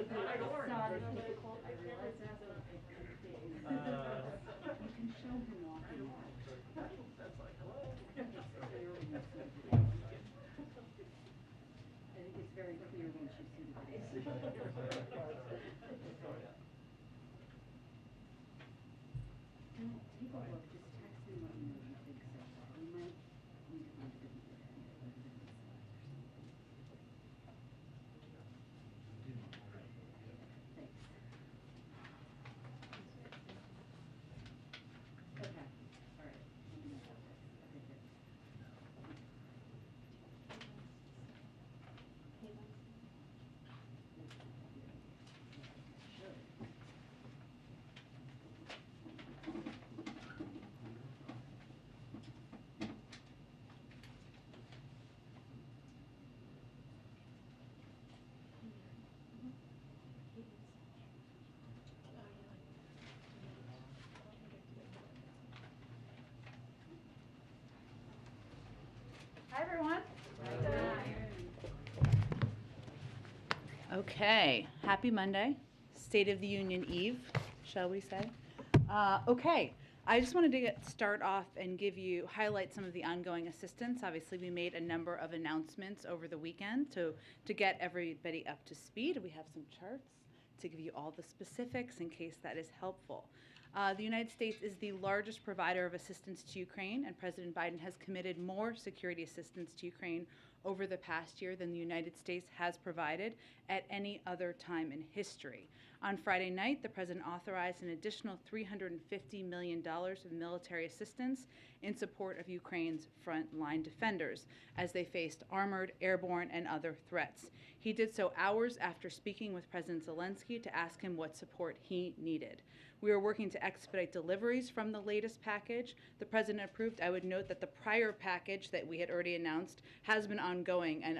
difficult, I realize that. You can show him walking on. That's like, hello. I think it's very clear when she sees the face. Take a look, just text me what you know you think so far. We might need to find a different way to end it, like a different slide or something. Thanks. Okay, all right. Let me know about this. Okay, good. Sure. Hi, everyone. Okay, happy Monday, State of the Union Eve, shall we say. Okay, I just wanted to start off and highlight some of the ongoing assistance. Obviously, we made a number of announcements over the weekend to get everybody up to speed. We have some charts to give you all the specifics in case that is helpful. The United States is the largest provider of assistance to Ukraine, and President Biden has committed more security assistance to Ukraine over the past year than the United States has provided at any other time in history. On Friday night, the President authorized an additional $350 million of military assistance in support of Ukraine's frontline defenders as they faced armored, airborne, and other threats. He did so hours after speaking with President Zelensky to ask him what support he needed. We are working to expedite deliveries from the latest package the President approved. I would note that the prior package that we had already announced has been ongoing and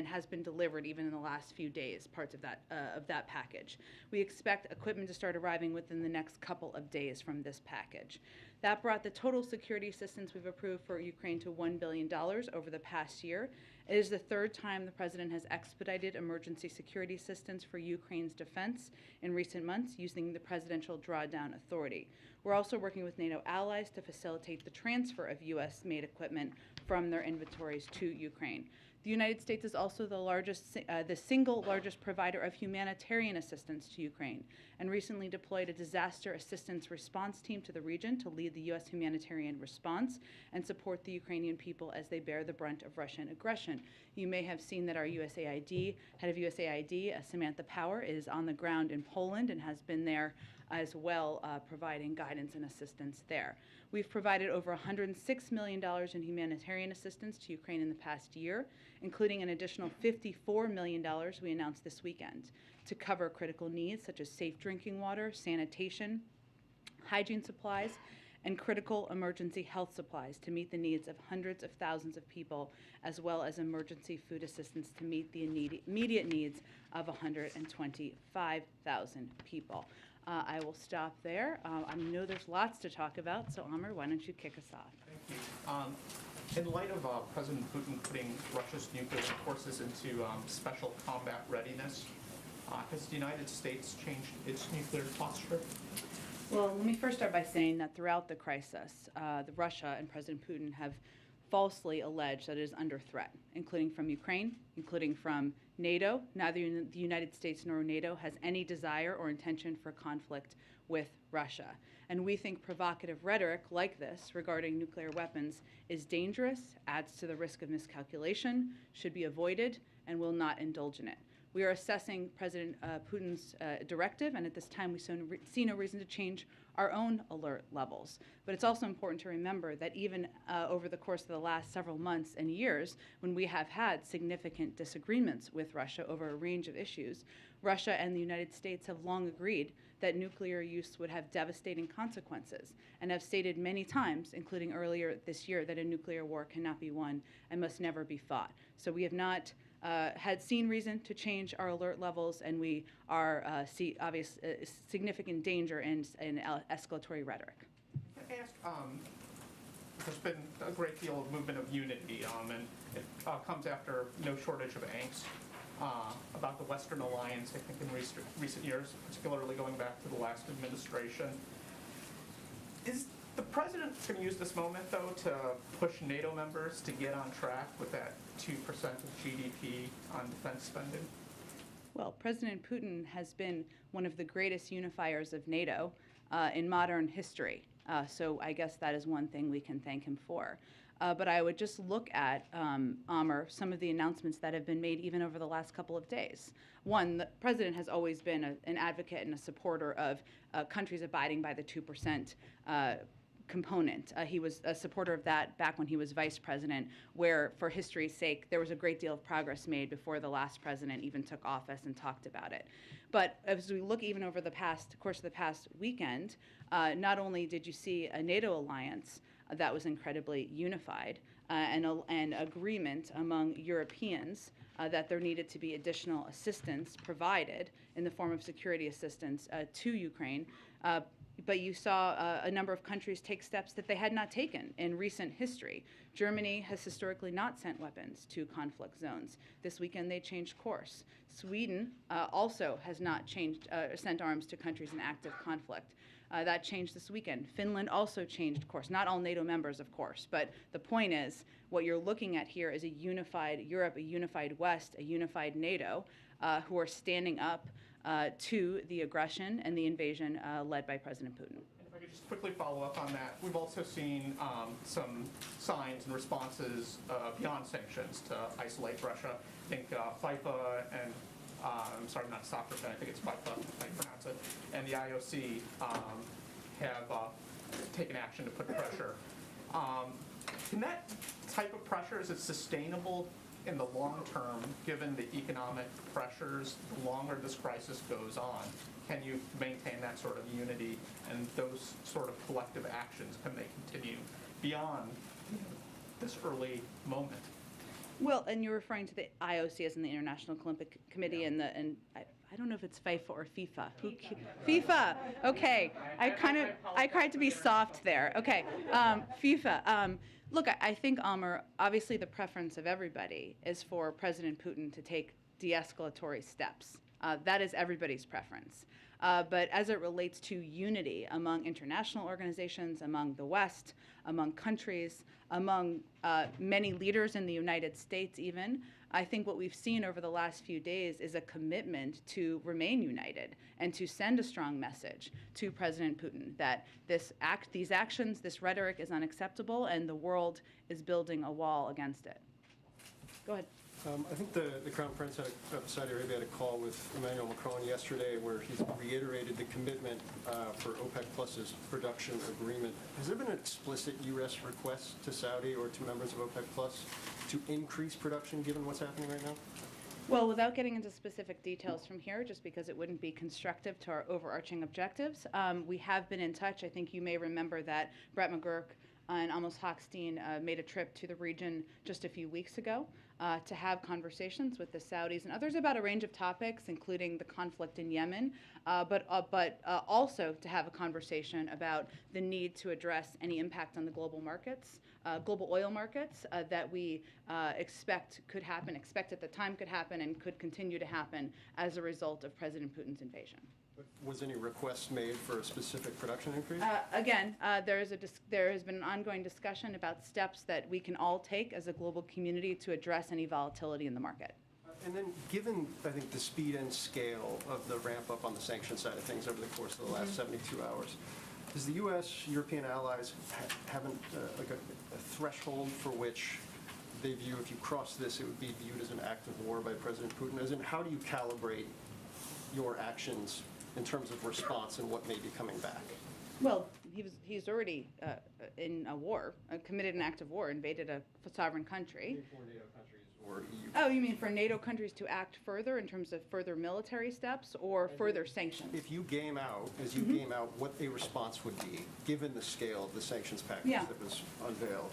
has been delivered even in the last few days, parts of that package. We expect equipment to start arriving within the next couple of days from this package. That brought the total security assistance we've approved for Ukraine to $1 billion over the past year. It is the third time the President has expedited emergency security assistance for Ukraine's defense in recent months using the Presidential Drawdown Authority. We're also working with NATO allies to facilitate the transfer of U.S.-made equipment from their inventories to Ukraine. The United States is also the single largest provider of humanitarian assistance to Ukraine, and recently deployed a disaster assistance response team to the region to lead the U.S. humanitarian response and support the Ukrainian people as they bear the brunt of Russian aggression. You may have seen that our head of USAID, Samantha Power, is on the ground in Poland and has been there as well, providing guidance and assistance there. We've provided over $106 million in humanitarian assistance to Ukraine in the past year, including an additional $54 million we announced this weekend to cover critical needs such as safe drinking water, sanitation, hygiene supplies, and critical emergency health supplies to meet the needs of hundreds of thousands of people, as well as emergency food assistance to meet the immediate needs of 125,000 people. I will stop there. I know there's lots to talk about, so Amr, why don't you kick us off? Thank you. In light of President Putin putting Russia's nuclear forces into special combat readiness, has the United States changed its nuclear posture? Well, let me first start by saying that throughout the crisis, Russia and President Putin have falsely alleged that it is under threat, including from Ukraine, including from NATO. Neither the United States nor NATO has any desire or intention for conflict with Russia. And we think provocative rhetoric like this regarding nuclear weapons is dangerous, adds to the risk of miscalculation, should be avoided, and will not indulge in it. We are assessing President Putin's directive, and at this time we see no reason to change our own alert levels. But it's also important to remember that even over the course of the last several months and years, when we have had significant disagreements with Russia over a range of issues, Russia and the United States have long agreed that nuclear use would have devastating consequences, and have stated many times, including earlier this year, that a nuclear war cannot be won and must never be fought. So we have not had seen reason to change our alert levels, and we are see obvious significant danger in escalatory rhetoric. I asked, there's been a great deal of movement of unity, and it comes after no shortage of angst. about the Western alliance, I think, in recent years, particularly going back to the last administration. Is the president going to use this moment, though, to push NATO members to get on track with that 2% of GDP on defense spending? Well, President Putin has been one of the greatest unifiers of NATO in modern history. So I guess that is one thing we can thank him for. But I would just look at, Amr, some of the announcements that have been made even over the last couple of days. One, the president has always been an advocate and a supporter of countries abiding by the 2% component. He was a supporter of that back when he was vice president, where, for history's sake, there was a great deal of progress made before the last president even took office and talked about it. But as we look even over the course of the past weekend, not only did you see a NATO alliance that was incredibly unified and agreement among Europeans that there needed to be additional assistance provided in the form of security assistance to Ukraine, but you saw a number of countries take steps that they had not taken in recent history. Germany has historically not sent weapons to conflict zones. This weekend they changed course. Sweden also has not sent arms to countries in active conflict. That changed this weekend. Finland also changed course. Not all NATO members, of course, but the point is what you're looking at here is a unified Europe, a unified West, a unified NATO who are standing up to the aggression and the invasion led by President Putin. If I could just quickly follow up on that, we've also seen some signs and responses beyond sanctions to isolate Russia. I think FIFA and I'm sorry, not soccer fan, I think it's FIFA, if I can pronounce it, and the IOC have taken action to put pressure. Can that type of pressure, is it sustainable in the long term, given the economic pressures, the longer this crisis goes on? Can you maintain that sort of unity and those sort of collective actions? Can they continue beyond this early moment? Well, and you're referring to the IOC as in the International Olympic Committee, and I don't know if it's FIFA or FIFA. FIFA. Okay, I tried to be soft there. Okay, FIFA. Look, I think, Amr, obviously the preference of everybody is for President Putin to take de-escalatory steps. That is everybody's preference. But as it relates to unity among international organizations, among the West, among countries, among many leaders in the United States even, I think what we've seen over the last few days is a commitment to remain united and to send a strong message to President Putin that these actions, this rhetoric is unacceptable and the world is building a wall against it. Go ahead. I think the Crown Prince of Saudi Arabia had a call with Emmanuel Macron yesterday where he's reiterated the commitment for OPEC Plus's production agreement. Has there been an explicit U.S. request to Saudi or to members of OPEC Plus to increase production given what's happening right now? Well, without getting into specific details from here, just because it wouldn't be constructive to our overarching objectives, we have been in touch. I think you may remember that Brett McGurk and Amos Hochstein made a trip to the region just a few weeks ago to have conversations with the Saudis and others about a range of topics, including the conflict in Yemen, but also to have a conversation about the need to address any impact on the global markets, global oil markets that we expect at the time could happen and could continue to happen as a result of President Putin's invasion. Was any request made for a specific production increase? Again, there has been an ongoing discussion about steps that we can all take as a global community to address any volatility in the market. And then given, I think, the speed and scale of the ramp up on the sanction side of things over the course of the last 72 hours, does the U.S., European allies have a threshold for which they view if you cross this, it would be viewed as an act of war by President Putin? As in, how do you calibrate your actions in terms of response and what may be coming back? Well, he's already in a war, committed an act of war, invaded a sovereign country. For NATO countries or EU? Oh, you mean for NATO countries to act further in terms of further military steps or further sanctions? If you game out, game out what a response would be, given the scale of the sanctions package that was unveiled,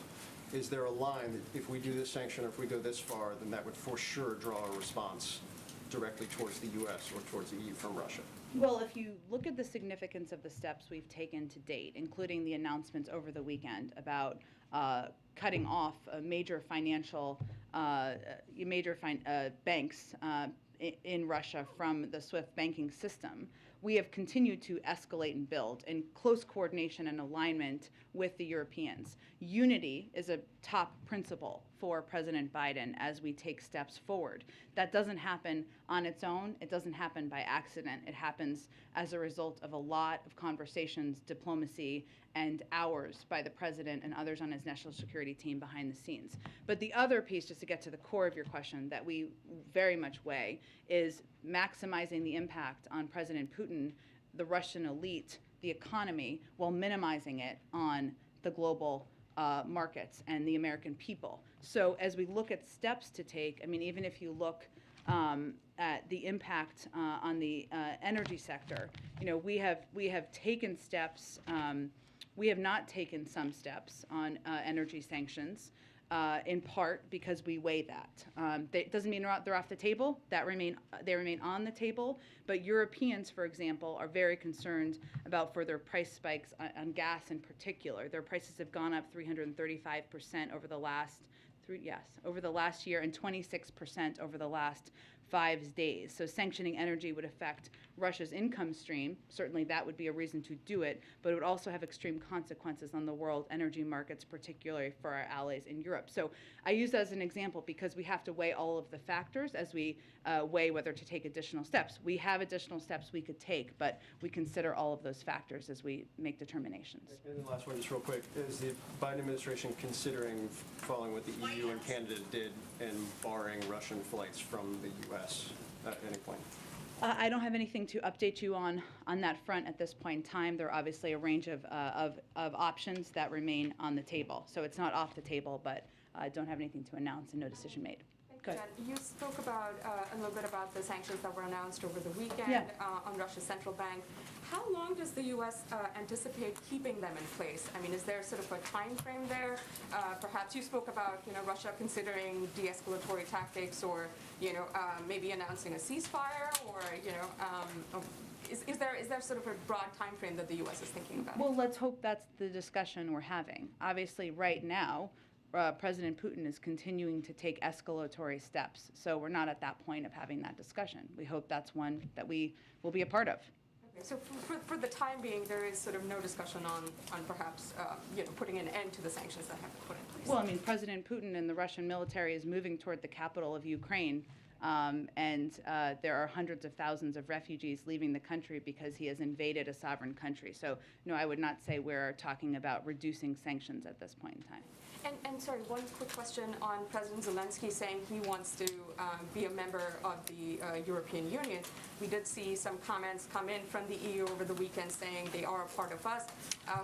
is there a line that if we do this sanction or if we go this far, then that would for sure draw a response directly towards the U.S. or towards the EU from Russia? Well, if you look at the significance of the steps we've taken to date, including the announcements over the weekend about cutting off major financial banks in Russia from the SWIFT banking system, we have continued to escalate and build in close coordination and alignment with the Europeans. Unity is a top principle for President Biden as we take steps forward. That doesn't happen on its own. It doesn't happen by accident. It happens as a result of a lot of conversations, diplomacy, and hours by the president and others on his national security team behind the scenes. But the other piece, just to get to the core of your question, that we very much weigh is maximizing the impact on President Putin, the Russian elite, the economy, while minimizing it on the global markets and the American people. So as we look at steps to take, I mean, even if you look at the impact on the energy sector, you know, we have taken steps. We have not taken some steps on energy sanctions, in part because we weigh that. It doesn't mean they're off the table. They remain on the table. But Europeans, for example, are very concerned about further price spikes on gas in particular. Their prices have gone up 335% over the last year and 26% over the last 5 days. So sanctioning energy would affect Russia's income stream. Certainly that would be a reason to do it, but it would also have extreme consequences on the world energy markets, particularly for our allies in Europe. So I use that as an example because we have to weigh all of the factors as we weigh whether to take additional steps. We have additional steps we could take, but we consider all of those factors as we make determinations. And the last one, just real quick, is the Biden administration considering following what the EU and Canada did and barring Russian flights from the U.S. at any point? I don't have anything to update you on that front at this point in time. There are obviously a range of options that remain on the table. So it's not off the table, but I don't have anything to announce and no decision made. Jen, you spoke about a little bit about the sanctions that were announced over the weekend on Russia's central bank. How long does the U.S. Anticipate keeping them in place? I mean, is there sort of a time frame there? Perhaps you spoke about, you know, Russia considering de-escalatory tactics, or, you know, maybe announcing a ceasefire, or, you know, is there sort of a broad time frame that the U.S. is thinking about? Well, let's hope that's the discussion we're having. Obviously, right now, President Putin is continuing to take escalatory steps. So we're not at that point of having that discussion. We hope that's one that we will be a part of. Okay, so for the time being, there is sort of no discussion on perhaps you know, putting an end to the sanctions that have been put in place. Well, I mean, President Putin and the Russian military is moving toward the capital of Ukraine. And there are hundreds of thousands of refugees leaving the country because he has invaded a sovereign country. So, no, I would not say we're talking about reducing sanctions at this point in time. And sorry, one quick question on President Zelensky saying he wants to be a member of the European Union. We did see some comments come in from the EU over the weekend saying they are a part of us.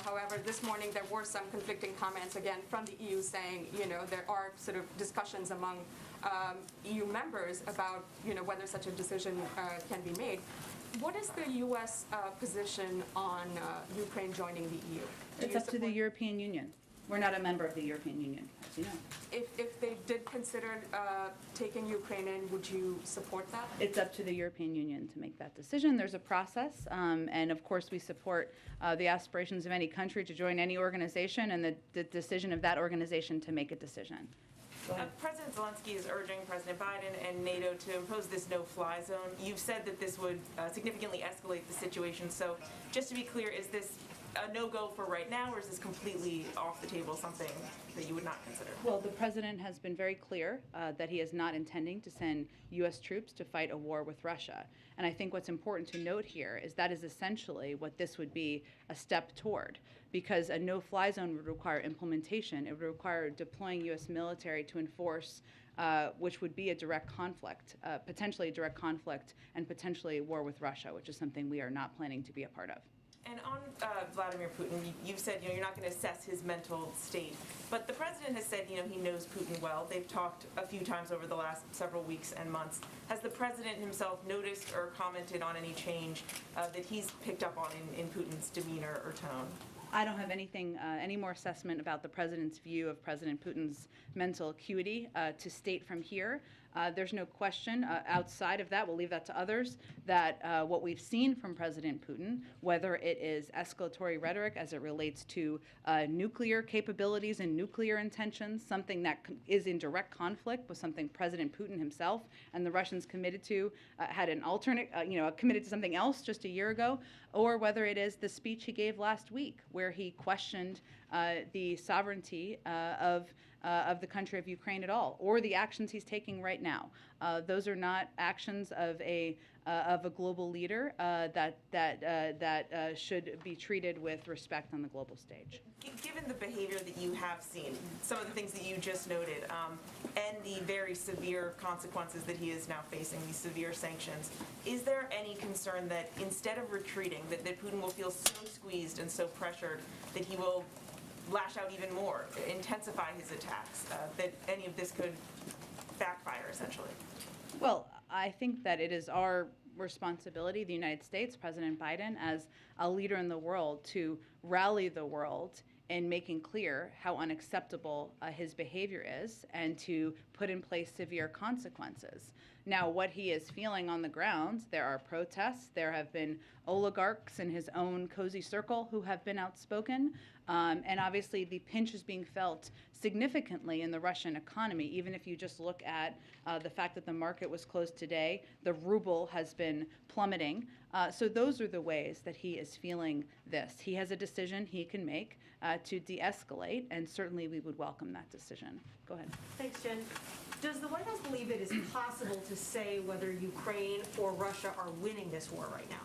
However, this morning there were some conflicting comments again from the EU saying, you know, there are sort of discussions among EU members about, you know, whether such a decision can be made. What is the U.S. Position on Ukraine joining the EU? It's up to the European Union. We're not a member of the European Union, as you know. If they did consider taking Ukraine in, would you support that? It's up to the European Union to make that decision. There's a process, and of course we support the aspirations of any country to join any organization and the decision of that organization to make a decision. President Zelensky is urging President Biden and NATO to impose this no-fly zone. You've said that this would significantly escalate the situation. So just to be clear, is this a no-go for right now, or is this completely off the table, something that you would not consider? Well, the president has been very clear that he is not intending to send U.S. troops to fight a war with Russia. And I think what's important to note here is that is essentially what this would be a step toward, because a no-fly zone would require implementation. It would require deploying U.S. military to enforce which would be a direct conflict, potentially a direct conflict, and potentially a war with Russia, which is something we are not planning to be a part of. And on Vladimir Putin, you've said, you're not going to assess his mental state. But the president has said, he knows Putin well. They've talked a few times over the last several weeks and months. Has the president himself noticed or commented on any change that he's picked up on in Putin's demeanor or tone? I don't have anything, any more assessment about the president's view of President Putin's mental acuity to state from here. There's no question outside of that, we'll leave that to others, that what we've seen from President Putin, whether it is escalatory rhetoric as it relates to nuclear capabilities and nuclear intentions, something that is in direct conflict with something President Putin himself and the Russians committed to, had an alternate, committed to something else just a year ago, or whether it is the speech he gave last week where he questioned the sovereignty of the country of Ukraine at all, or the actions he's taking right now. Those are not actions of a global leader that should be treated with respect on the global stage. Given the behavior that you have seen, some of the things that you just noted, and the very severe consequences that he is now facing, these severe sanctions, is there any concern that instead of retreating, that Putin will feel so squeezed and so pressured that he will lash out even more, intensify his attacks, that any of this could backfire, essentially? Well, I think that it is our responsibility, the United States, President Biden, as a leader in the world, to rally the world in making clear how unacceptable his behavior is and to put in place severe consequences. Now, what he is feeling on the ground, there are protests. There have been oligarchs in his own cozy circle who have been outspoken. And obviously, the pinch is being felt significantly in the Russian economy. Even if you just look at the fact that the market was closed today, the ruble has been plummeting. So those are the ways that he is feeling this. He has a decision he can make to de-escalate, and certainly we would welcome that decision. Go ahead. Thanks, Jen. Does the White House believe it is possible to say whether Ukraine or Russia are winning this war right now?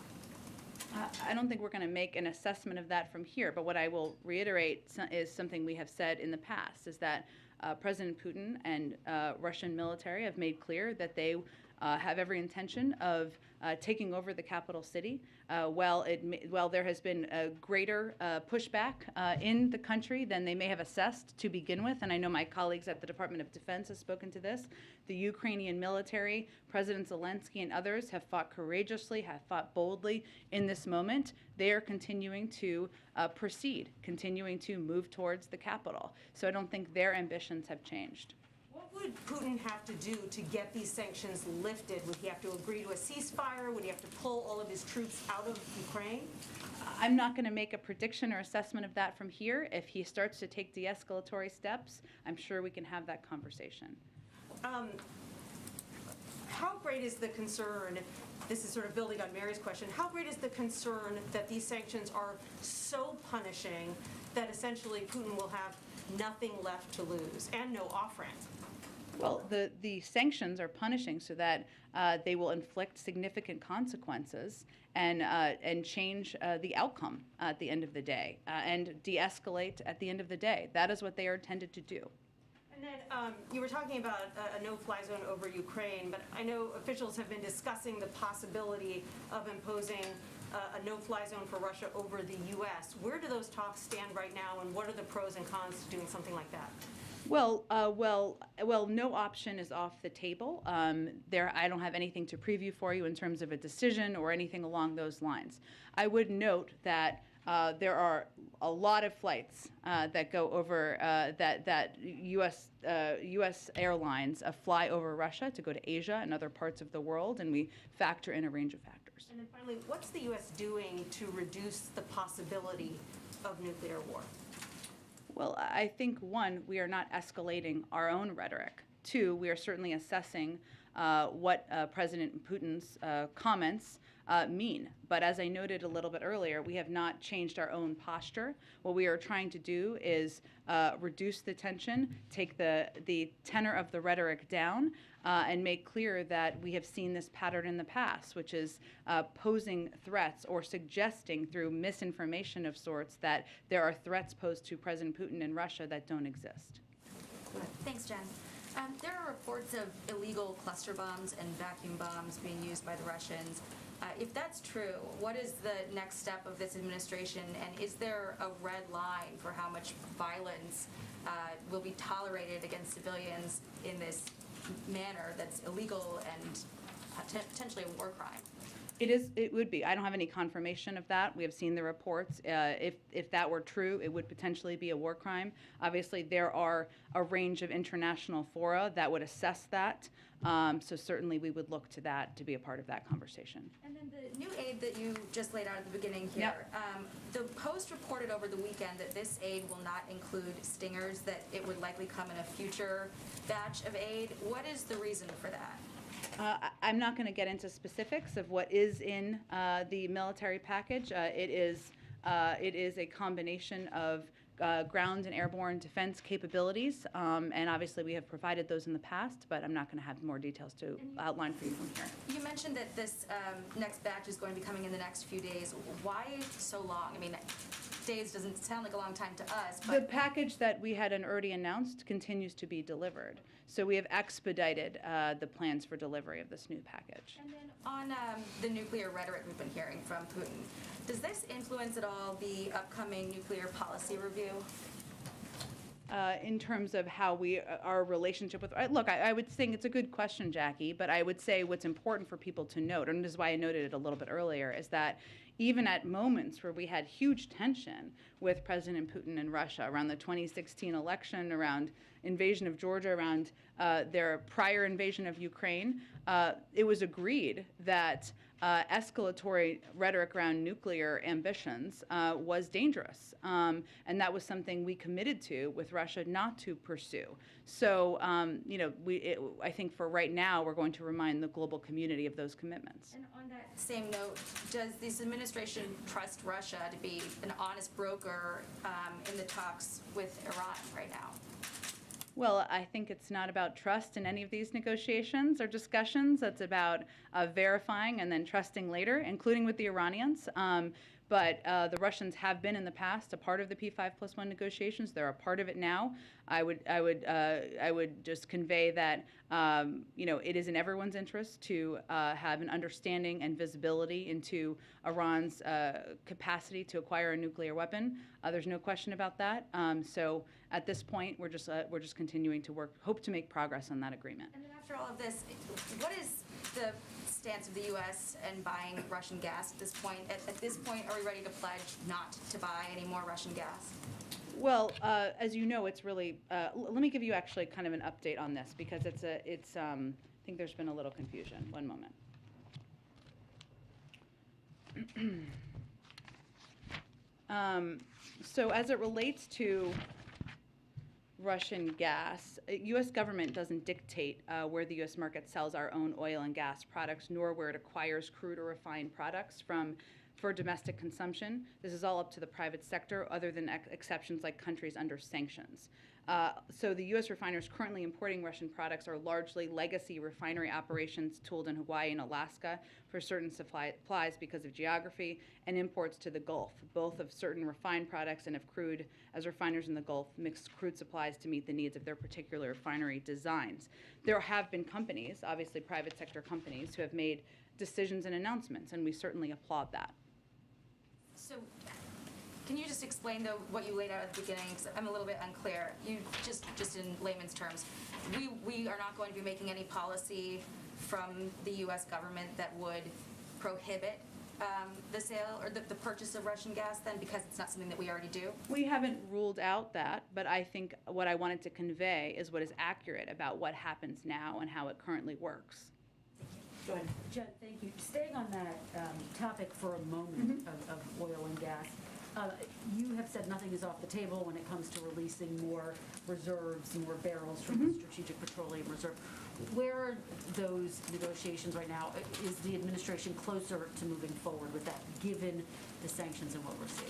I don't think we're going to make an assessment of that from here, but what I will reiterate is something we have said in the past, is that President Putin and Russian military have made clear that they have every intention of taking over the capital city. While there has been a greater pushback in the country than they may have assessed to begin with, and I know my colleagues at the Department of Defense have spoken to this, the Ukrainian military, President Zelensky and others have fought courageously, have fought boldly in this moment. They are continuing to proceed, continuing to move towards the capital. So I don't think their ambitions have changed. What would Putin have to do to get these sanctions lifted? Would he have to agree to a ceasefire? Would he have to pull all of his troops out of Ukraine? I'm not going to make a prediction or assessment of that from here. If he starts to take de-escalatory steps, I'm sure we can have that conversation. How great is the concern, this is sort of building on Mary's question, how great is the concern that these sanctions are so punishing that essentially Putin will have nothing left to lose and no off-ramp? Well, the sanctions are punishing so that they will inflict significant consequences and change the outcome at the end of the day and de-escalate at the end of the day. That is what they are intended to do. And then you were talking about a no-fly zone over Ukraine, but I know officials have been discussing the possibility of imposing a no-fly zone for Russia over the U.S. Where do those talks stand right now, and what are the pros and cons to doing something like that? Well, no option is off the table. I don't have anything to preview for you in terms of a decision or anything along those lines. I would note that there are a lot of flights that go over that U.S. airlines fly over Russia to go to Asia and other parts of the world, and we factor in a range of factors. And then finally, what's the U.S. doing to reduce the possibility of nuclear war? Well, I think, one, we are not escalating our own rhetoric. Two, we are certainly assessing what President Putin's comments mean. But as I noted a little bit earlier, we have not changed our own posture. What we are trying to do is reduce the tension, take the tenor of the rhetoric down, and make clear that we have seen this pattern in the past, which is posing threats or suggesting through misinformation of sorts that there are threats posed to President Putin in Russia that don't exist. Thanks, Jen. There are reports of illegal cluster bombs and vacuum bombs being used by the Russians. If that's true, what is the next step of this administration, and is there a red line for how much violence will be tolerated against civilians in this manner that's illegal and potentially a war crime? It would be. I don't have any confirmation of that. We have seen the reports. If that were true, it would potentially be a war crime. Obviously, there are a range of international fora that would assess that. So certainly we would look to that to be a part of that conversation. And then the new aid that you just laid out at the beginning here, the Post reported over the weekend that this aid will not include stingers, that it would likely come in a future batch of aid. What is the reason for that? I'm not going to get into specifics of what is in the military package. It is a combination of ground and airborne defense capabilities, and obviously we have provided those in the past, but I'm not going to have more details to outline for you from here. You mentioned that this next batch is going to be coming in the next few days. Why so long? I mean, days doesn't sound like a long time to us, but... The package that we had already announced continues to be delivered. So we have expedited the plans for delivery of this new package. And then on the nuclear rhetoric we've been hearing from Putin, does this influence at all the upcoming nuclear policy review? In terms of how our relationship with, look, I would think it's a good question, Jackie, but I would say what's important for people to note, and this is why I noted it a little bit earlier, is that even at moments where we had huge tension with President Putin and Russia around the 2016 election, around invasion of Georgia, around their prior invasion of Ukraine, it was agreed that escalatory rhetoric around nuclear ambitions was dangerous. And that was something we committed to with Russia not to pursue. So, I think for right now, we're going to remind the global community of those commitments. And on that same note, does this administration trust Russia to be an honest broker in the talks with Iran right now? Well, I think it's not about trust in any of these negotiations or discussions. It's about verifying and then trusting later, including with the Iranians. But the Russians have been in the past a part of the P5+1 negotiations. They're a part of it now. I would just convey that it is in everyone's interest to have an understanding and visibility into Iran's capacity to acquire a nuclear weapon. There's no question about that. So at this point, we're just continuing to hope to make progress on that agreement. And then after all of this, what is the stance of the U.S. and buying Russian gas at this point? At this point, are we ready to pledge not to buy any more Russian gas? Well, as you know, it's really. Let me give you actually kind of an update on this because I think there's been a little confusion. One moment. So as it relates to Russian gas, U.S. government doesn't dictate where the U.S. market sells our own oil and gas products, nor where it acquires crude or refined products for domestic consumption. This is all up to the private sector, other than exceptions like countries under sanctions. So the U.S. refiners currently importing Russian products are largely legacy refinery operations tooled in Hawaii and Alaska for certain supplies because of geography, and imports to the Gulf, both of certain refined products and of crude, as refiners in the Gulf mix crude supplies to meet the needs of their particular refinery designs. There have been companies, obviously private sector companies, who have made decisions and announcements, and we certainly applaud that. So can you just explain, though, what you laid out at the beginning? 'Cause I'm a little bit unclear. You just in layman's terms, we are not going to be making any policy from the U.S. government that would prohibit the sale or the purchase of Russian gas, then, because it's not something that we already do? We haven't ruled out that, but I think what I wanted to convey is what is accurate about what happens now and how it currently works. Go ahead. Jen, thank you. Staying on that topic for a moment of oil and gas, you have said nothing is off the table when it comes to releasing more reserves, more barrels from the Strategic Petroleum Reserve. Where are those negotiations right now? Is the administration closer to moving forward with that, given the sanctions and what we're seeing?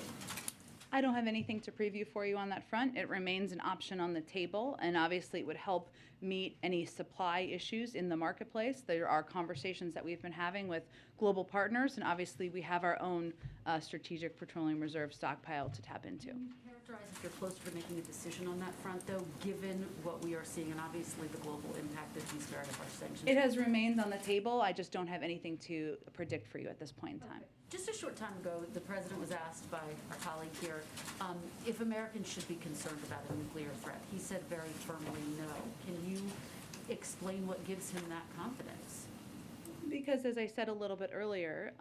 I don't have anything to preview for you on that front. It remains an option on the table, and obviously it would help meet any supply issues in the marketplace. There are conversations that we've been having with global partners, and obviously we have our own strategic petroleum reserve stockpile to tap into. Can you characterize if you're closer to making a decision on that front, though, given what we are seeing and obviously the global impact of these very harsh sanctions? It has remained on the table. I just don't have anything to predict for you at this point in time. Okay. Just a short time ago, the president was asked by our colleague here if Americans should be concerned about a nuclear threat. He said very firmly no. Can you explain what gives him that confidence? because, as I said a little bit earlier,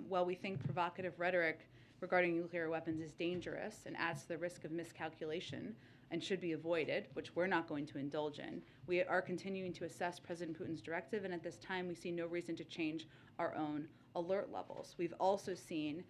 while we think provocative rhetoric regarding nuclear weapons is dangerous and adds to the risk of miscalculation and should be avoided, which we're not going to indulge in, we are continuing to assess President Putin's directive, and at this time we see no reason to change our own alert levels. We've also seen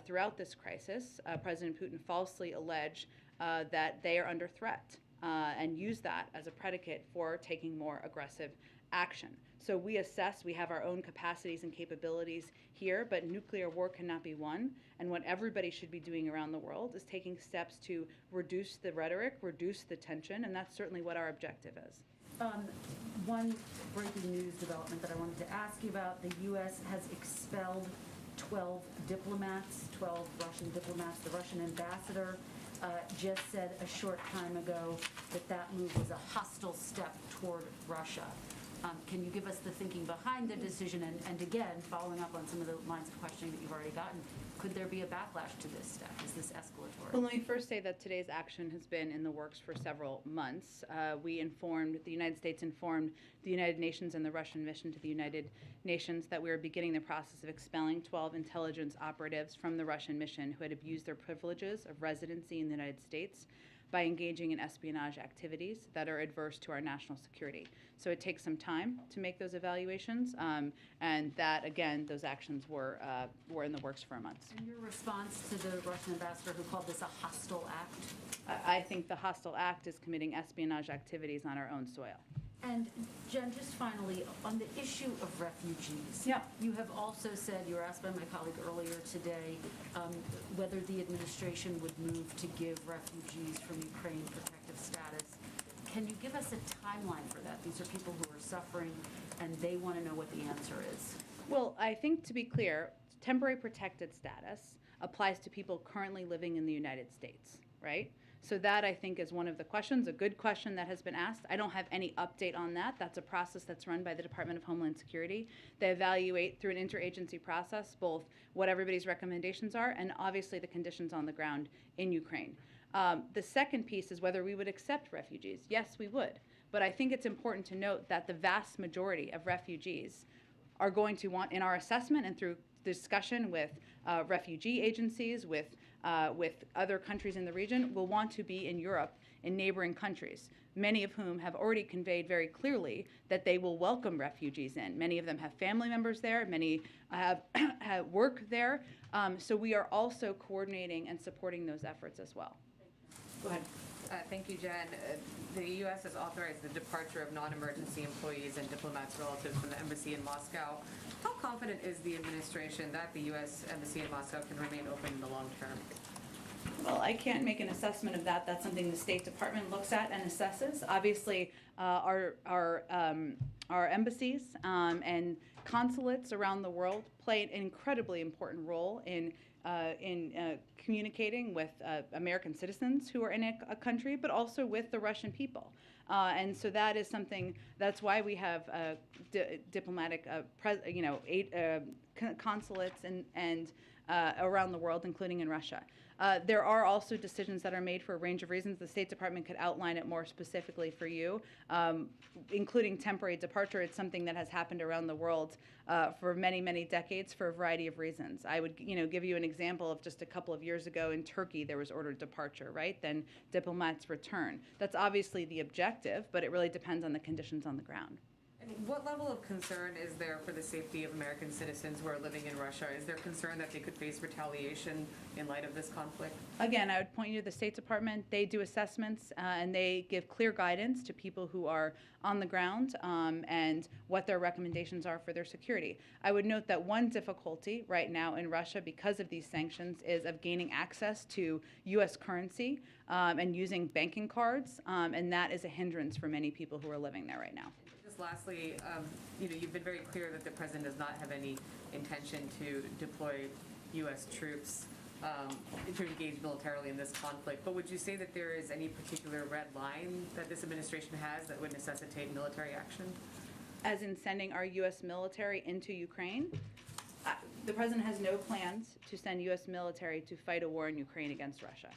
throughout this crisis, President Putin falsely allege that they are under threat and use that as a predicate for taking more aggressive action. So we assess, we have our own capacities and capabilities here, but nuclear war cannot be won. And what everybody should be doing around the world is taking steps to reduce the rhetoric, reduce the tension, and that's certainly what our objective is. One breaking news development that I wanted to ask you about, the U.S. has expelled 12 diplomats, 12 Russian diplomats. The Russian ambassador just said a short time ago that that move was a hostile step toward Russia. Can you give us the thinking behind the decision? And again, following up on some of the lines of questioning that you've already gotten, could there be a backlash to this step? Is this escalatory? Well, let me first say that today's action has been in the works for several months. The United States informed the United Nations and the Russian mission to the United Nations that we were beginning the process of expelling 12 intelligence operatives from the Russian mission who had abused their privileges of residency in the United States by engaging in espionage activities that are adverse to our national security. So it takes some time to make those evaluations, and that, again, those actions were in the works for months. And your response to the Russian ambassador who called this a hostile act? I think the hostile act is committing espionage activities on our own soil. And Jen, just finally, on the issue of refugees. Yeah. You have also said, you were asked by my colleague earlier today, whether the administration would move to give refugees from Ukraine protective status. Can you give us a timeline for that? These are people who are suffering, and they want to know what the answer is. Well, I think, to be clear, temporary protected status applies to people currently living in the United States, right? So that, I think, is one of the questions, a good question that has been asked. I don't have any update on that. That's a process that's run by the Department of Homeland Security. They evaluate through an interagency process both what everybody's recommendations are and obviously the conditions on the ground in Ukraine. The second piece is whether we would accept refugees. Yes, we would. But I think it's important to note that the vast majority of refugees are going to want, in our assessment and through discussion with refugee agencies, with other countries in the region, will want to be in Europe, in neighboring countries, many of whom have already conveyed very clearly that they will welcome refugees in. Many of them have family members there, many have work there, so we are also coordinating and supporting those efforts as well. Go ahead. Thank you, Jen. The U.S. has authorized the departure of non-emergency employees and diplomats relatives from the embassy in Moscow. How confident is the administration that the U.S. embassy in Moscow can remain open in the long term? Well, I can't make an assessment of that. That's something the State Department looks at and assesses. Obviously, our embassies and consulates around the world play an incredibly important role in communicating with American citizens who are in a country, but also with the Russian people. And so that is something, that's why we have diplomatic, consulates and around the world, including in Russia. There are also decisions that are made for a range of reasons. The State Department could outline it more specifically for you, including temporary departure. It's something that has happened around the world for many, many decades for a variety of reasons. I would, give you an example of just a couple of years ago in Turkey, there was ordered departure, right? Then diplomats return. That's obviously the objective, but it really depends on the conditions on the ground. And what level of concern is there for the safety of American citizens who are living in Russia? Is there concern that they could face retaliation in light of this conflict? Again, I would point you to the State Department. They do assessments and they give clear guidance to people who are on the ground and what their recommendations are for their security. I would note that one difficulty right now in Russia because of these sanctions is of gaining access to U.S. currency and using banking cards, and that is a hindrance for many people who are living there right now. Lastly, you've been very clear that the president does not have any intention to deploy U.S. troops to engage militarily in this conflict. But would you say that there is any particular red line that this administration has that would necessitate military action? As in sending our U.S. military into Ukraine? The president has no plans to send U.S. military to fight a war in Ukraine against Russia.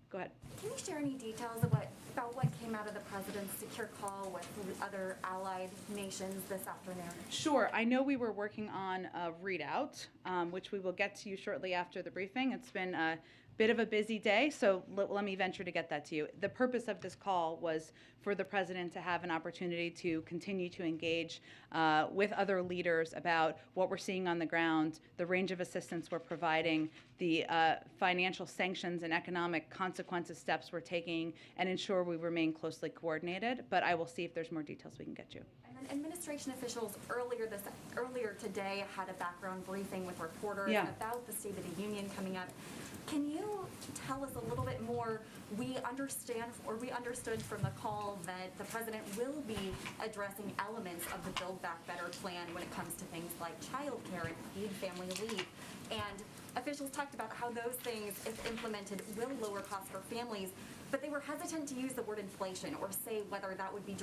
Go ahead. Can you share any details about about what came out of the president's secure call with other allied nations this afternoon? Sure. I know we were working on a readout, which we will get to you shortly after the briefing. It's been a bit of a busy day, so let me venture to get that to you. The purpose of this call was for the president to have an opportunity to continue to engage with other leaders about what we're seeing on the ground, the range of assistance we're providing, the financial sanctions and economic consequences steps we're taking, and ensure we remain closely coordinated. But I will see if there's more details we can get you. And then administration officials earlier today had a background briefing with reporters about the State of the Union coming up. Can you tell us a little bit more? We understood from the call that the president will be addressing elements of the Build Back Better plan when it comes to things like child care and paid family leave. And officials talked about how those things, if implemented, will lower costs for families, but they were hesitant to use the word inflation or say whether that would be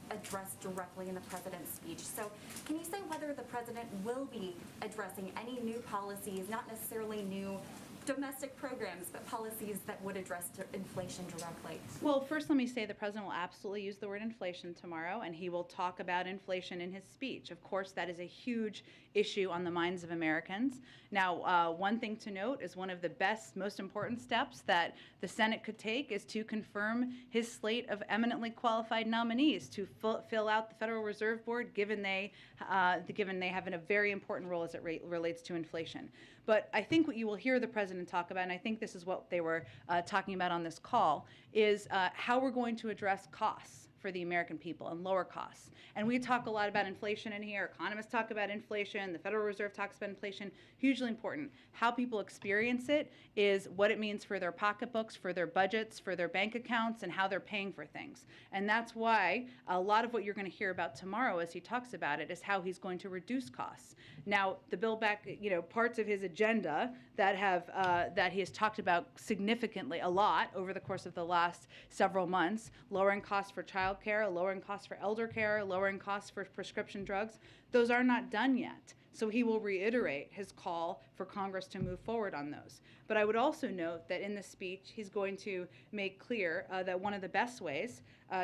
addressed directly in the president's speech. So can you say whether the president will be addressing any new policies, not necessarily new domestic programs, but policies that would address inflation directly? Well, first let me say the president will absolutely use the word inflation tomorrow, and he will talk about inflation in his speech. Of course, that is a huge issue on the minds of Americans. Now, one thing to note is one of the best, most important steps that the Senate could take is to confirm his slate of eminently qualified nominees to fill out the Federal Reserve Board, given they have a very important role as it relates to inflation. But I think what you will hear the president talk about, and I think this is what they were talking about on this call, is how we're going to address costs for the American people and lower costs. And we talk a lot about inflation in here. Economists talk about inflation. The Federal Reserve talks about inflation. Hugely important. How people experience it is what it means for their pocketbooks, for their budgets, for their bank accounts, and how they're paying for things. And that's why a lot of what you're going to hear about tomorrow as he talks about it is how he's going to reduce costs. Now, the Build Back, parts of his agenda that he has talked about significantly a lot over the course of the last several months, lowering costs for child care, lowering costs for elder care, lowering costs for prescription drugs, those are not done yet. So he will reiterate his call for Congress to move forward on those. But I would also note that in the speech, he's going to make clear that one of the best ways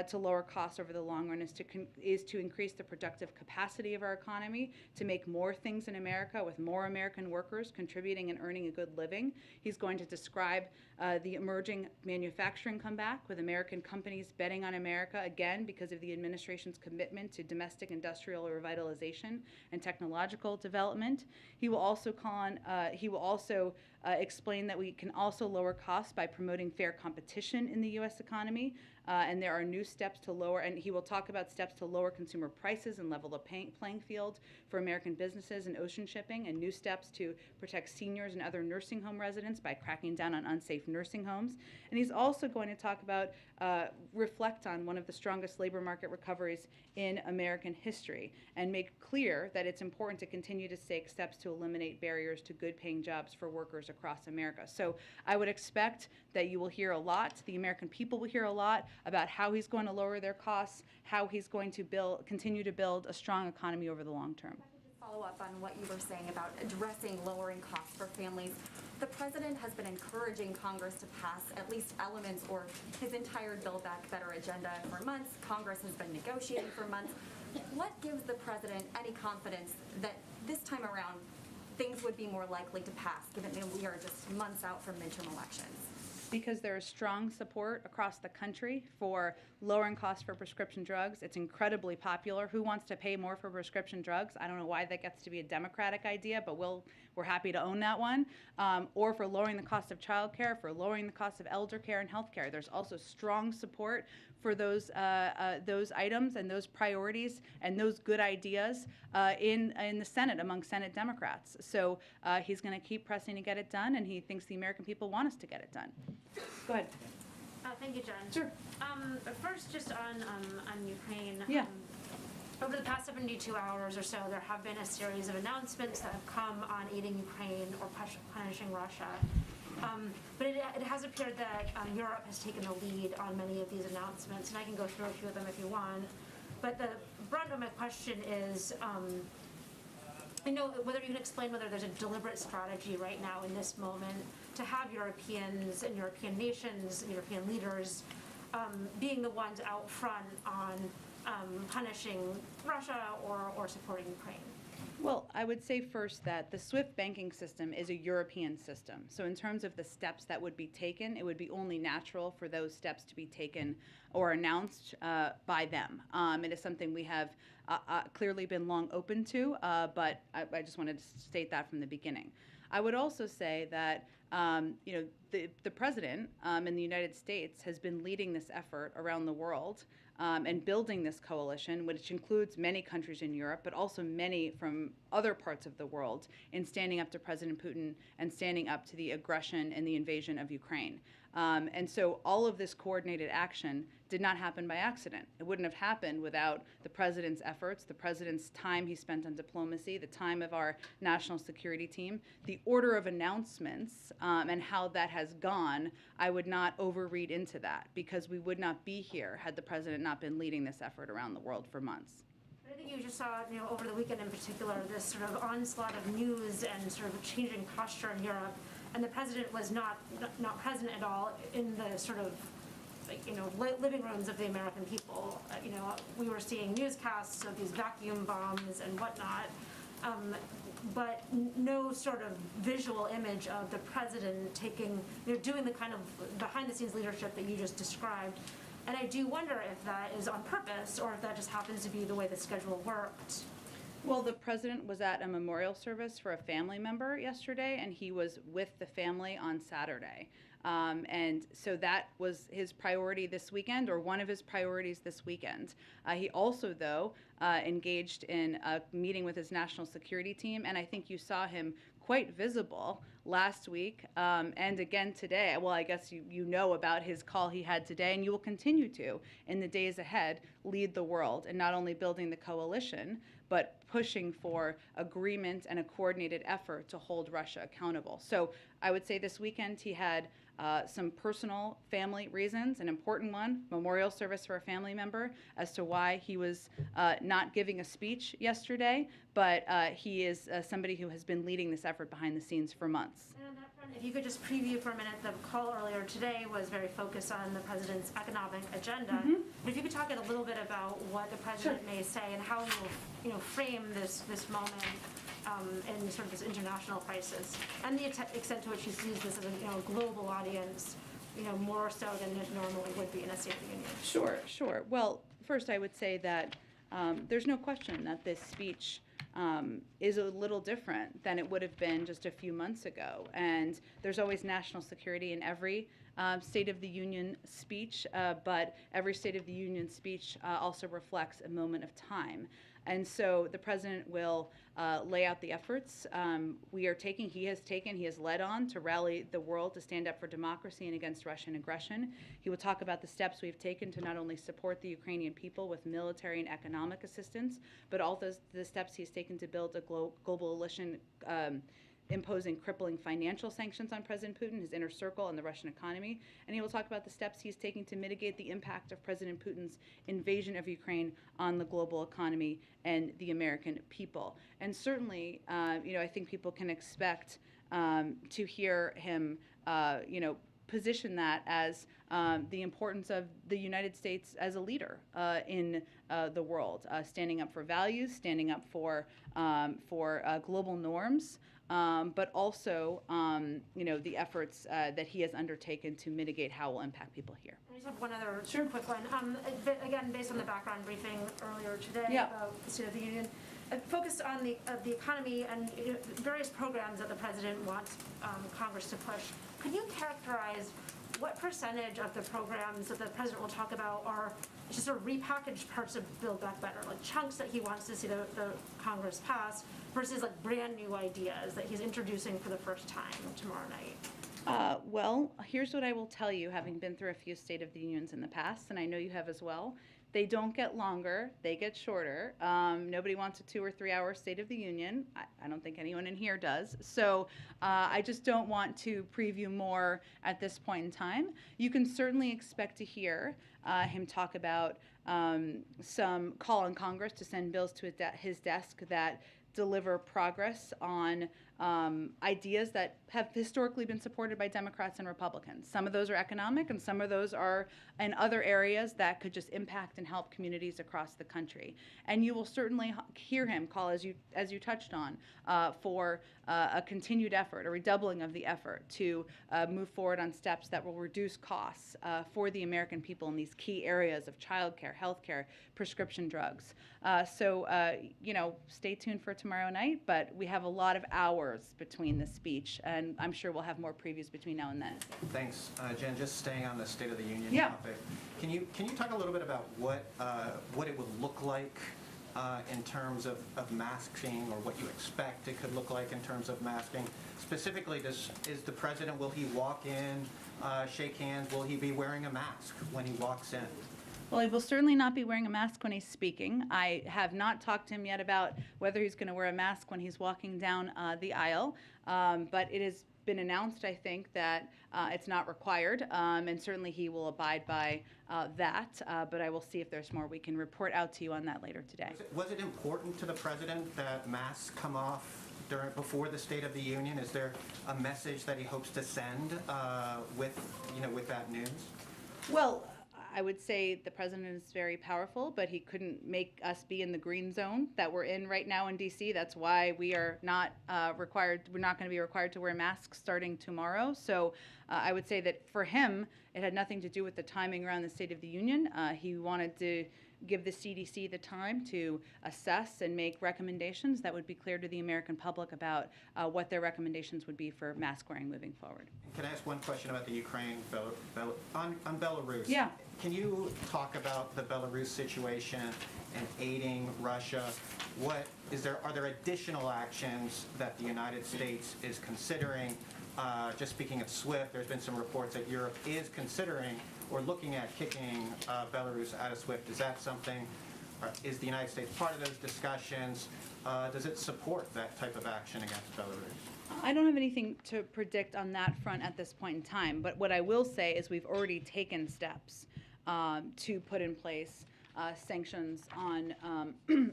to lower costs over the long run is to increase the productive capacity of our economy, to make more things in America with more American workers contributing and earning a good living. He's going to describe the emerging manufacturing comeback with American companies betting on America again because of the administration's commitment to domestic industrial revitalization and technological development. He will also explain that we can also lower costs by promoting fair competition in the U.S. economy. And there are new steps to lower, and he will talk about steps to lower consumer prices and level the playing field for American businesses and ocean shipping, and new steps to protect seniors and other nursing home residents by cracking down on unsafe nursing homes. And he's also going to talk about, reflect on one of the strongest labor market recoveries in American history, and make clear that it's important to continue to take steps to eliminate barriers to good paying jobs for workers across America. So I would expect that you will hear a lot, the American people will hear a lot about how he's going to lower their costs, how he's going to continue to build a strong economy over the long term. If I could just follow up on what you were saying about addressing lowering costs for families. The president has been encouraging Congress to pass at least elements or his entire Build Back Better agenda for months. Congress has been negotiating for months. What gives the president any confidence that this time around things would be more likely to pass, given that we are just months out from midterm elections? Because there is strong support across the country for lowering costs for prescription drugs. It's incredibly popular. Who wants to pay more for prescription drugs? I don't know why that gets to be a Democratic idea, but we're happy to own that one. Or for lowering the cost of child care, for lowering the cost of elder care and health care. There's also strong support for those items and those priorities and those good ideas in the Senate among Senate Democrats. So he's going to keep pressing to get it done, and he thinks the American people want us to get it done. Go ahead. Thank you, Jen. Sure. First, just on Ukraine. Yeah. Over the past 72 hours or so, there have been a series of announcements that have come on aiding Ukraine or punishing Russia. But it has appeared that Europe has taken the lead on many of these announcements, and I can go through a few of them if you want. But the brunt of my question is, I know whether you can explain whether there's a deliberate strategy right now in this moment to have Europeans and European nations and European leaders being the ones out front on punishing Russia or supporting Ukraine? Well, I would say first that the SWIFT banking system is a European system. So in terms of the steps that would be taken, it would be only natural for those steps to be taken or announced by them. It is something we have clearly been long open to, but I just wanted to state that from the beginning. I would also say that the president in the United States has been leading this effort around the world and building this coalition, which includes many countries in Europe, but also many from other parts of the world, in standing up to President Putin and standing up to the aggression and the invasion of Ukraine. And so all of this coordinated action did not happen by accident. It wouldn't have happened without the president's efforts, the president's time he spent on diplomacy, the time of our national security team, the order of announcements, and how that has gone. I would not overread into that, because we would not be here had the president not been leading this effort around the world for months. I think you just saw, over the weekend in particular, this sort of onslaught of news and sort of changing posture in Europe, and the president was not present at all in the sort of, living rooms of the American people. We were seeing newscasts of these vacuum bombs and whatnot, but no sort of visual image of the president doing the kind of behind-the-scenes leadership that you just described. And I do wonder if that is on purpose or if that just happens to be the way the schedule worked. Well, the president was at a memorial service for a family member yesterday, and he was with the family on Saturday. And so that was his priority this weekend, or one of his priorities this weekend. He also, though, engaged in a meeting with his national security team, and I think you saw him quite visible last week and again today. Well, I guess you know about his call he had today, and you will continue to, in the days ahead, lead the world in not only building the coalition, but pushing for agreement and a coordinated effort to hold Russia accountable. So I would say this weekend he had some personal family reasons, an important one, memorial service for a family member, as to why he was not giving a speech yesterday, but he is somebody who has been leading this effort behind the scenes for months. And on that front, if you could just preview for a minute, the call earlier today was very focused on the president's economic agenda. Mm-hmm. But if you could talk a little bit about what the president may say and how he will frame this moment in sort of this international crisis, and the extent to which he sees this as a global audience, more so than it normally would be in a State of the Union. Sure. Well, first I would say that there's no question that this speech is a little different than it would have been just a few months ago. And there's always national security in every State of the Union speech, but every State of the Union speech also reflects a moment of time. And so the president will lay out the efforts he has led on to rally the world to stand up for democracy and against Russian aggression. He will talk about the steps we've taken to not only support the Ukrainian people with military and economic assistance, but also the steps he's taken to build a global coalition imposing crippling financial sanctions on President Putin, his inner circle, and the Russian economy. And he will talk about the steps he's taking to mitigate the impact of President Putin's invasion of Ukraine on the global economy and the American people. And certainly, I think people can expect to hear him, position that as the importance of the United States as a leader in the world, standing up for values, standing up for global norms, but also, the efforts that he has undertaken to mitigate how it will impact people here. I just have one other quick one. Again, based on the background briefing earlier today about the State of the Union, focused on the economy and various programs that the president wants Congress to push. Could you characterize what percentage of the programs that the president will talk about are just sort of repackaged parts of Build Back Better, like chunks that he wants to see the Congress pass, versus like brand new ideas that he's introducing for the first time tomorrow night? Well, here's what I will tell you, having been through a few State of the Unions in the past, and I know you have as well. They don't get longer, they get shorter. Nobody wants a 2 or 3 hour State of the Union. I don't think anyone in here does. So I just don't want to preview more at this point in time. You can certainly expect to hear him talk about some call on Congress to send bills to his desk that deliver progress on ideas that have historically been supported by Democrats and Republicans. Some of those are economic, and some of those are in other areas that could just impact and help communities across the country. And you will certainly hear him call, as you touched on, for a continued effort, a redoubling of the effort to move forward on steps that will reduce costs for the American people in these key areas of childcare, healthcare, prescription drugs. So stay tuned for tomorrow night, but we have a lot of hours between the speech, and I'm sure we'll have more previews between now and then. Thanks, Jen. Just staying on the State of the Union Yeah. topic, can you talk a little bit about what it would look like in terms of masking, or what you expect it could look like in terms of masking? Specifically, is the president, will he walk in, shake hands, will he be wearing a mask when he walks in? Well, he will certainly not be wearing a mask when he's speaking. I have not talked to him yet about whether he's going to wear a mask when he's walking down the aisle, but it has been announced, I think, that it's not required, and certainly he will abide by that, but I will see if there's more. We can report out to you on that later today. Was it important to the president that masks come off before the State of the Union? Is there a message that he hopes to send with that news? Well, I would say the president is very powerful, but he couldn't make us be in the green zone that we're in right now in D.C. That's why we are not required. We're not going to be required to wear masks starting tomorrow. So I would say that for him, it had nothing to do with the timing around the State of the Union. He wanted to give the CDC the time to assess and make recommendations that would be clear to the American public about what their recommendations would be for mask wearing moving forward. Can I ask one question about the Ukraine, on Belarus? Yeah. Can you talk about the Belarus situation and aiding Russia? Are there additional actions that the United States is considering? Just speaking of SWIFT, there's been some reports that Europe is considering or looking at kicking Belarus out of SWIFT. Is that something, is the United States part of those discussions? Does it support that type of action against Belarus? I don't have anything to predict on that front at this point in time, but what I will say is we've already taken steps to put in place sanctions on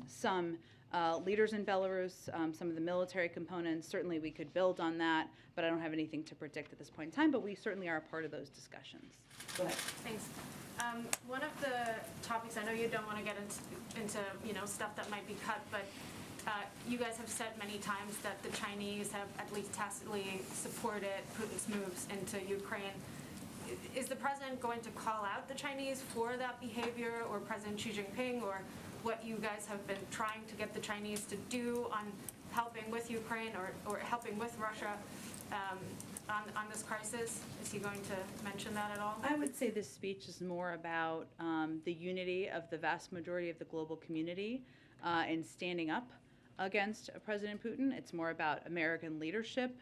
some leaders in Belarus, some of the military components. Certainly we could build on that, but I don't have anything to predict at this point in time, but we certainly are a part of those discussions. Go ahead. Thanks. One of the topics, I know you don't want to get into stuff that might be cut, but you guys have said many times that the Chinese have at least tacitly supported Putin's moves into Ukraine. Is the president going to call out the Chinese for that behavior, or President Xi Jinping, or what you guys have been trying to get the Chinese to do on helping with Ukraine or helping with Russia on this crisis? Is he going to mention that at all? I would say this speech is more about the unity of the vast majority of the global community in standing up against President Putin. It's more about American leadership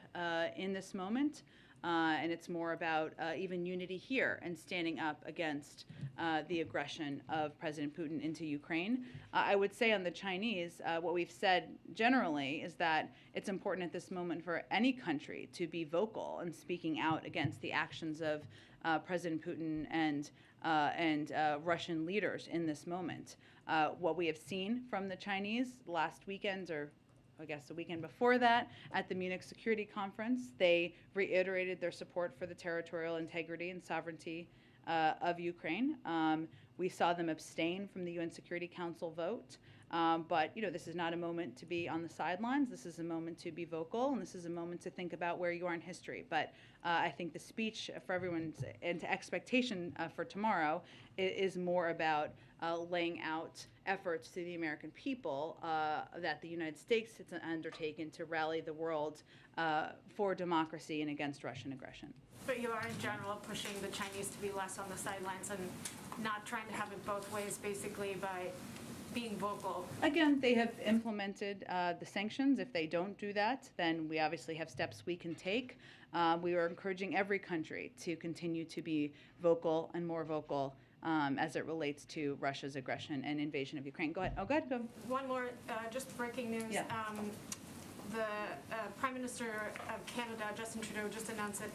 in this moment. And it's more about even unity here and standing up against the aggression of President Putin into Ukraine. I would say on the Chinese, what we've said generally is that it's important at this moment for any country to be vocal and speaking out against the actions of President Putin and Russian leaders in this moment. What we have seen from the Chinese last weekend, or I guess the weekend before that, at the Munich Security Conference, they reiterated their support for the territorial integrity and sovereignty of Ukraine. We saw them abstain from the UN Security Council vote. But this is not a moment to be on the sidelines. This is a moment to be vocal, and this is a moment to think about where you are in history. But I think the speech for everyone's and to expectation for tomorrow is more about laying out efforts to the American people that the United States has undertaken to rally the world for democracy and against Russian aggression. But you are in general pushing the Chinese to be less on the sidelines and not trying to have it both ways, basically, by being vocal. Again, they have implemented the sanctions. If they don't do that, then we obviously have steps we can take. We are encouraging every country to continue to be vocal and more vocal as it relates to Russia's aggression and invasion of Ukraine. Go ahead. Oh, go ahead. Go. One more, just breaking news. Yeah. The Prime Minister of Canada, Justin Trudeau, just announced that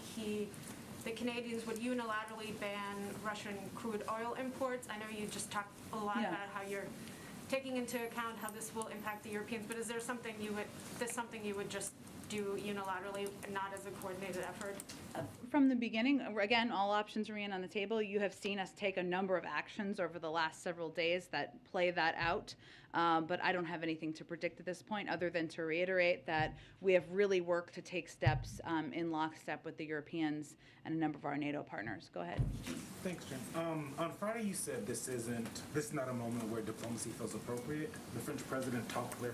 the Canadians would unilaterally ban Russian crude oil imports. I know you just talked a lot Yeah. about how you're taking into account how this will impact the Europeans, but is there something you would just do unilaterally and not as a coordinated effort? From the beginning, again, all options remain on the table. You have seen us take a number of actions over the last several days that play that out. But I don't have anything to predict at this point other than to reiterate that we have really worked to take steps in lockstep with the Europeans and a number of our NATO partners. Go ahead. Thanks, Jen. On Friday, you said this is not a moment where diplomacy feels appropriate. The French president talked with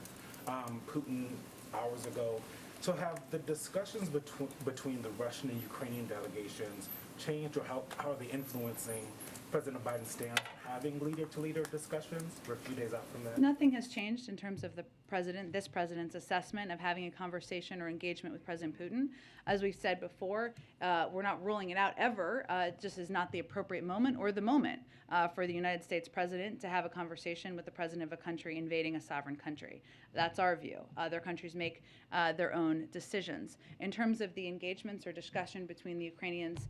Putin hours ago. So have the discussions between the Russian and Ukrainian delegations changed, or how are they influencing President Biden's stance, having leader-to-leader discussions? We're a few days out from that. Nothing has changed in terms of this president's assessment of having a conversation or engagement with President Putin. As we've said before, we're not ruling it out ever. It just is not the appropriate moment or the moment for the United States president to have a conversation with the president of a country invading a sovereign country. That's our view. Other countries make their own decisions. In terms of the engagements or discussion between the Ukrainians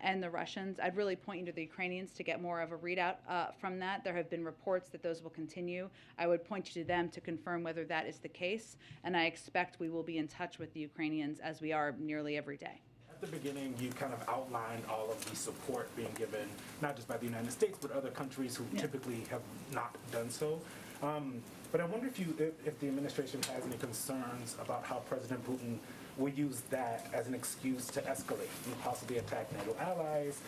and the Russians, I'd really point you to the Ukrainians to get more of a readout from that. There have been reports that those will continue. I would point you to them to confirm whether that is the case, and I expect we will be in touch with the Ukrainians as we are nearly every day. At the beginning, you kind of outlined all of the support being given, not just by the United States, but other countries who typically have not done so. But I wonder if the administration has any concerns about how President Putin will use that as an excuse to escalate and possibly attack NATO allies,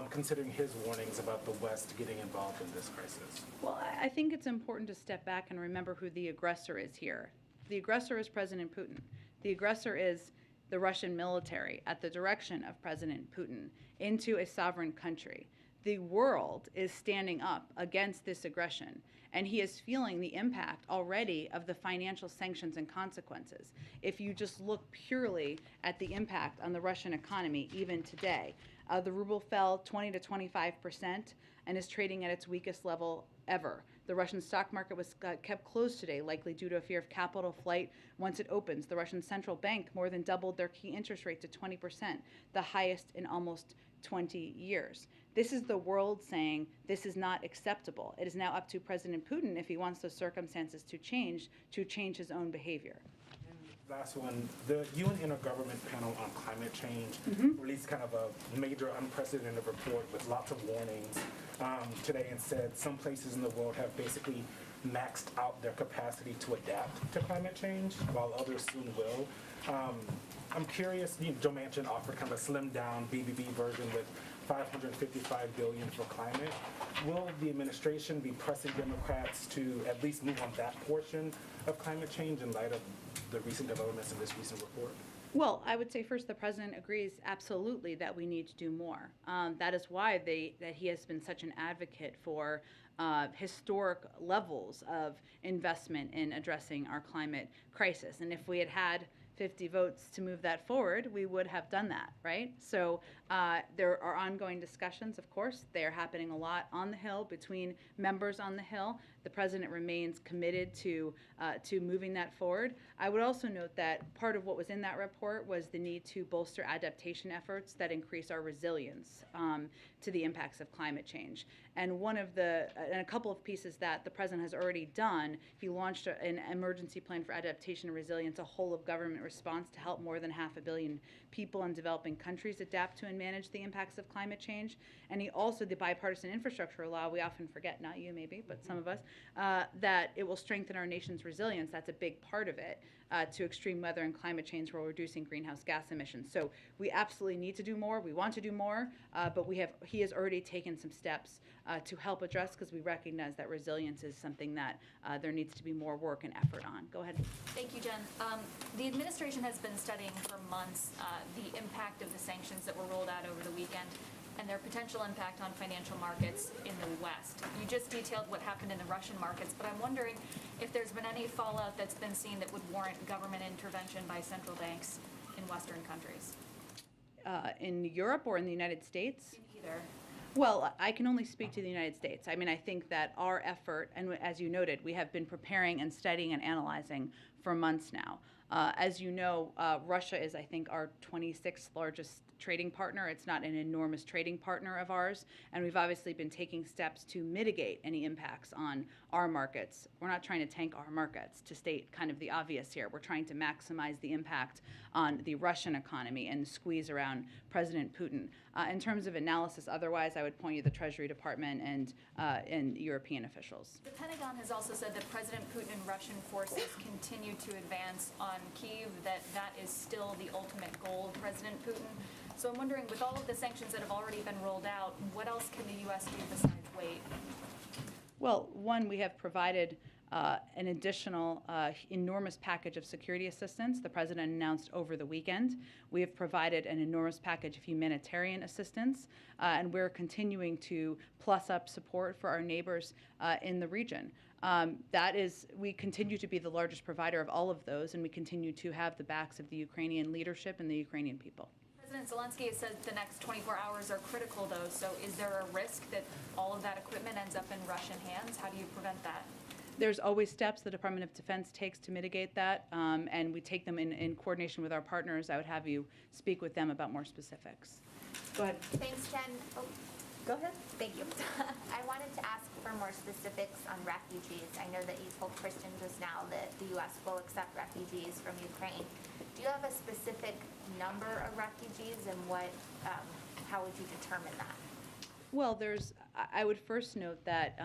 considering his warnings about the West getting involved in this crisis. Well, I think it's important to step back and remember who the aggressor is here. The aggressor is President Putin. The aggressor is the Russian military at the direction of President Putin into a sovereign country. The world is standing up against this aggression, and he is feeling the impact already of the financial sanctions and consequences. If you just look purely at the impact on the Russian economy, even today, the ruble fell 20 to 25% and is trading at its weakest level ever. The Russian stock market was kept closed today, likely due to a fear of capital flight once it opens. The Russian central bank more than doubled their key interest rate to 20%, the highest in almost 20 years. This is the world saying this is not acceptable. It is now up to President Putin, if he wants those circumstances to change his own behavior. Last one, the UN Intergovernment Panel on Climate Change released kind of a major unprecedented report with lots of warnings today, and said some places in the world have basically maxed out their capacity to adapt to climate change, while others soon will. I'm curious, Joe Manchin offered kind of a slimmed down BBB version with $555 billion for climate. Will the administration be pressing Democrats to at least move on that portion of climate change in light of the recent developments in this recent report? Well, I would say first the president agrees absolutely that we need to do more. That is why that he has been such an advocate for historic levels of investment in addressing our climate crisis. And if we had had 50 votes to move that forward, we would have done that, right? So there are ongoing discussions, of course. They are happening a lot on the Hill between members on the Hill. The president remains committed to moving that forward. I would also note that part of what was in that report was the need to bolster adaptation efforts that increase our resilience to the impacts of climate change. And a couple of pieces that the president has already done, he launched an emergency plan for adaptation and resilience, a whole of government response to help more than 500 million people in developing countries adapt to and manage the impacts of climate change. And he also, the bipartisan infrastructure law, we often forget, not you maybe, but some of us, that it will strengthen our nation's resilience. That's a big part of it, to extreme weather and climate change while reducing greenhouse gas emissions. So we absolutely need to do more. We want to do more, but he has already taken some steps to help address, because we recognize that resilience is something that there needs to be more work and effort on. Go ahead. Thank you, Jen. The administration has been studying for months the impact of the sanctions that were rolled out over the weekend and their potential impact on financial markets in the West. You just detailed what happened in the Russian markets, but I'm wondering if there's been any fallout that's been seen that would warrant government intervention by central banks in Western countries. In Europe or in the United States? In either. Well, I can only speak to the United States. I mean, I think that our effort, and as you noted, we have been preparing and studying and analyzing for months now. As you know, Russia is, I think, our 26th largest trading partner. It's not an enormous trading partner of ours. And we've obviously been taking steps to mitigate any impacts on our markets. We're not trying to tank our markets, to state kind of the obvious here. We're trying to maximize the impact on the Russian economy and the squeeze around President Putin. In terms of analysis, otherwise, I would point you to the Treasury Department and European officials. The Pentagon has also said that President Putin and Russian forces continue to advance on Kyiv, that is still the ultimate goal of President Putin. So I'm wondering, with all of the sanctions that have already been rolled out, what else can the U.S. do besides wait? Well, one, we have provided an additional enormous package of security assistance the president announced over the weekend. We have provided an enormous package of humanitarian assistance, and we're continuing to plus up support for our neighbors in the region. We continue to be the largest provider of all of those, and we continue to have the backs of the Ukrainian leadership and the Ukrainian people. President Zelensky has said the next 24 hours are critical, though, so is there a risk that all of that equipment ends up in Russian hands? How do you prevent that? There's always steps the Department of Defense takes to mitigate that, and we take them in coordination with our partners. I would have you speak with them about more specifics. Go ahead. Thanks, Jen. Oh, go ahead. Thank you. I wanted to ask for more specifics on refugees. I know that you told Kristen just now that the U.S. will accept refugees from Ukraine. Do you have a specific number of refugees, and how would you determine that? Well, I would first note that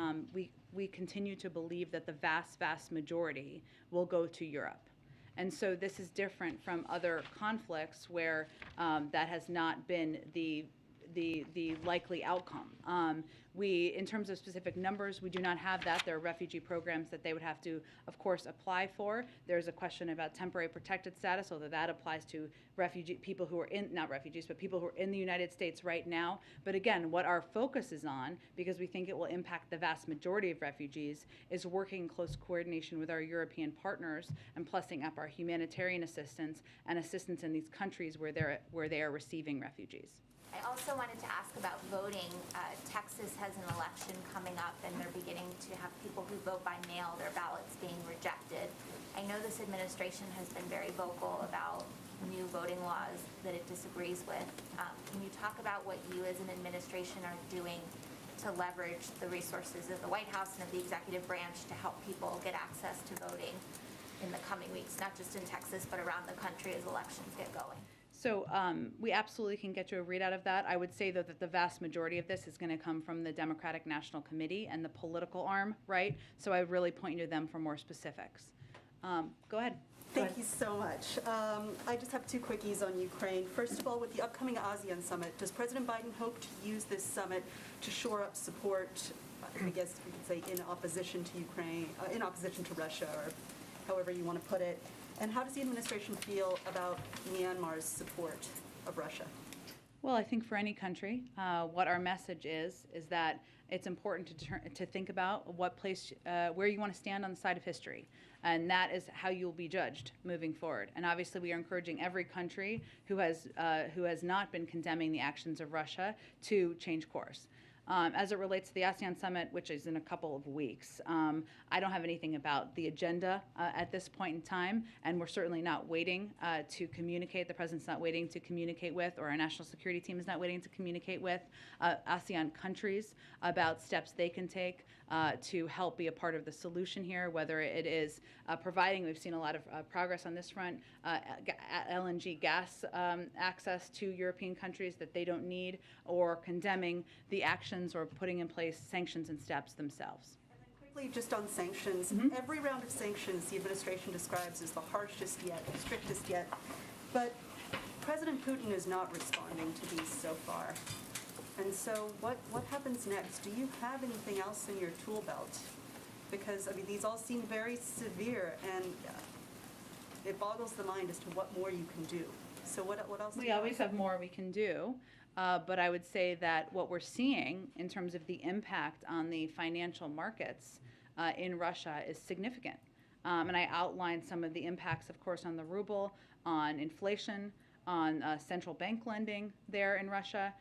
we continue to believe that the vast majority will go to Europe. And so this is different from other conflicts where that has not been the likely outcome. In terms of specific numbers, we do not have that. There are refugee programs that they would have to, of course, apply for. There's a question about temporary protected status, although that applies to people who are not refugees, but people who are in the United States right now. But again, what our focus is on, because we think it will impact the vast majority of refugees, is working in close coordination with our European partners and plussing up our humanitarian assistance and assistance in these countries where they are receiving refugees. I also wanted to ask about voting. Texas has an election coming up, and they're beginning to have people who vote by mail, their ballots being rejected. I know this administration has been very vocal about new voting laws that it disagrees with. Can you talk about what you as an administration are doing to leverage the resources of the White House and of the executive branch to help people get access to voting in the coming weeks, not just in Texas, but around the country as elections get going? So we absolutely can get you a readout of that. I would say, though, that the vast majority of this is going to come from the Democratic National Committee and the political arm, right? So I would really point you to them for more specifics. Go ahead. Thank you so much. I just have two quickies on Ukraine. First of all, with the upcoming ASEAN summit, does President Biden hope to use this summit to shore up support, I guess we could say, in opposition to Ukraine, in opposition to Russia, or however you want to put it? And how does the administration feel about Myanmar's support of Russia? Well, I think for any country, what our message is that it's important to think about where you want to stand on the side of history. And that is how you'll be judged moving forward. And obviously, we are encouraging every country who has not been condemning the actions of Russia to change course. As it relates to the ASEAN summit, which is in a couple of weeks, I don't have anything about the agenda at this point in time, and we're certainly not waiting to communicate. The president's not waiting to communicate with, or our national security team is not waiting to communicate with ASEAN countries about steps they can take to help be a part of the solution here, whether it is providing, we've seen a lot of progress on this front, LNG gas access to European countries that they don't need, or condemning the actions or putting in place sanctions and steps themselves. And then quickly, just on sanctions, every round of sanctions the administration describes as the harshest yet, the strictest yet, but President Putin is not responding to these so far. And so what happens next? Do you have anything else in your tool belt? Because, I mean, these all seem very severe, and it boggles the mind as to what more you can do. So what else do you have? We always have more we can do. But I would say that what we're seeing in terms of the impact on the financial markets in Russia is significant. And I outlined some of the impacts, of course, on the ruble, on inflation, on central bank lending there in Russia.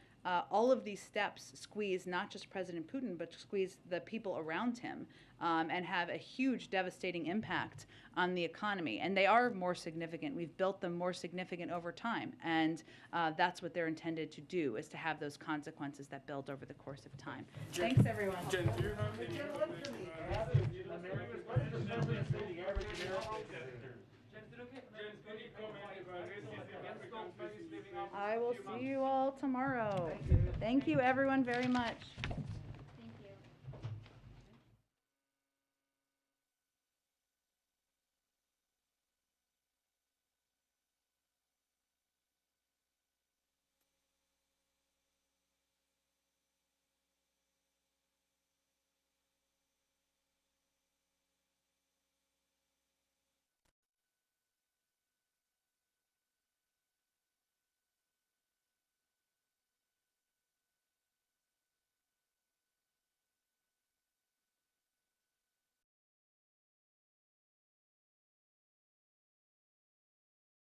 All of these steps squeeze not just President Putin, but squeeze the people around him and have a huge devastating impact on the economy. And they are more significant. We've built them more significant over time. And that's what they're intended to do, is to have those consequences that build over the course of time. Thanks, everyone. Jen, do you have any? I will see you all tomorrow. Thank you, everyone, very much.